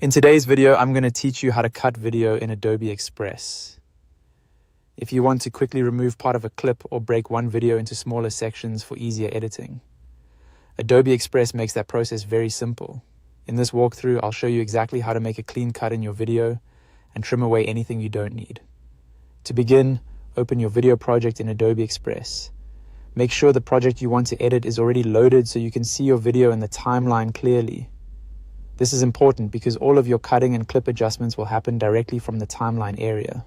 In today's video, I'm going to teach you how to cut video in Adobe Express. If you want to quickly remove part of a clip or break one video into smaller sections for easier editing, Adobe Express makes that process very simple. In this walkthrough, I'll show you exactly how to make a clean cut in your video and trim away anything you don't need. To begin, open your video project in Adobe Express. Make sure the project you want to edit is already loaded so you can see your video in the timeline clearly. This is important because all of your cutting and clip adjustments will happen directly from the timeline area.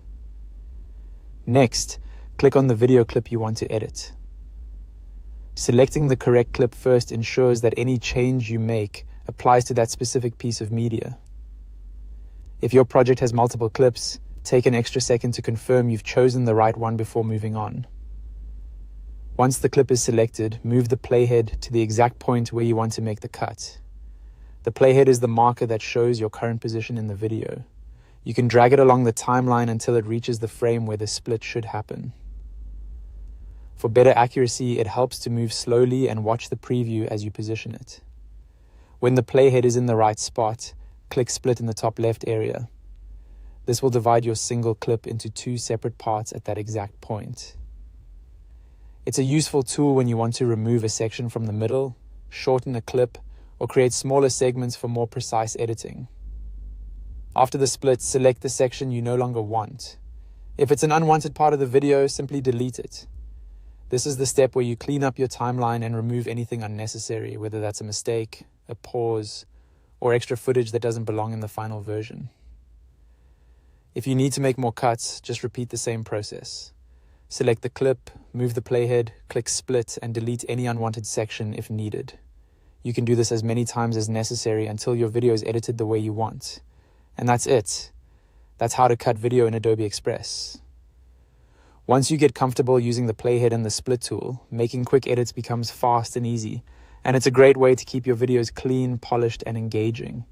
Next, click on the video clip you want to edit. Selecting the correct clip first ensures that any change you make applies to that specific piece of media. If your project has multiple clips, take an extra second to confirm you've chosen the right one before moving on. Once the clip is selected, move the playhead to the exact point where you want to make the cut. The playhead is the marker that shows your current position in the video. You can drag it along the timeline until it reaches the frame where the split should happen. For better accuracy, it helps to move slowly and watch the preview as you position it. When the playhead is in the right spot, click split in the top left area. This will divide your single clip into two separate parts at that exact point. It's a useful tool when you want to remove a section from the middle, shorten a clip, or create smaller segments for more precise editing. After the split, select the section you no longer want. If it's an unwanted part of the video, simply delete it. This is the step where you clean up your timeline and remove anything unnecessary, whether that's a mistake, a pause, or extra footage that doesn't belong in the final version. If you need to make more cuts, just repeat the same process. Select the clip, move the playhead, click split, and delete any unwanted section if needed. You can do this as many times as necessary until your video is edited the way you want. And that's it. That's how to cut video in Adobe Express. Once you get comfortable using the playhead and the split tool, making quick edits becomes fast and easy, and it's a great way to keep your videos clean, polished, and engaging.